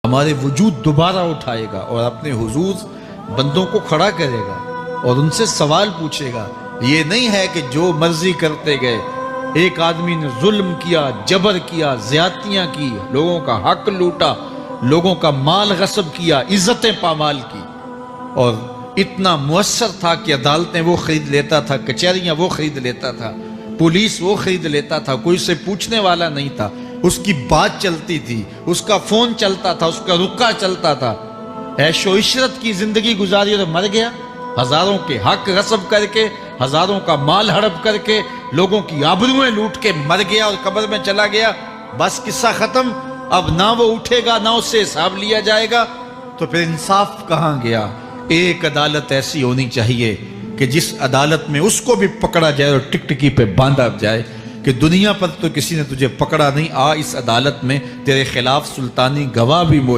ہمارے وجود دوبارہ اٹھائے گا اور اپنے حضور بندوں کو کھڑا کرے گا اور ان سے سوال پوچھے گا۔ یہ نہیں ہے کہ جو مرضی کرتے گئے، ایک آدمی نے ظلم کیا، جبر کیا، زیادتیاں کی، لوگوں کا حق لوٹا، لوگوں کا مال غصب کیا، عزتیں پامال کی، اور اتنا مؤثر تھا کہ عدالتیں وہ خرید لیتا تھا، کچہریاں وہ خرید لیتا تھا، پولیس وہ خرید لیتا تھا، کوئی سے پوچھنے والا نہیں تھا، اس کی بات چلتی تھی، اس کا فون چلتا تھا، اس کا رکا چلتا تھا، عیش و عشرت کی زندگی گزاری اور مر گیا، ہزاروں کے حق غصب کر کے، ہزاروں کا مال ہڑپ کر کے، لوگوں کی آبروئیں لوٹ کے مر گیا اور قبر میں چلا گیا، بس قصہ ختم۔ اب نہ وہ اٹھے گا نہ اس سے حساب لیا جائے گا، تو پھر انصاف کہاں گیا؟ ایک عدالت ایسی ہونی چاہیے کہ جس عدالت میں اس کو بھی پکڑا جائے اور ٹکٹکی پہ باندھا جائے کہ دنیا پر تو کسی نے تجھے پکڑا نہیں، آ اس عدالت میں تیرے خلاف سلطانی گواہ بھی موجود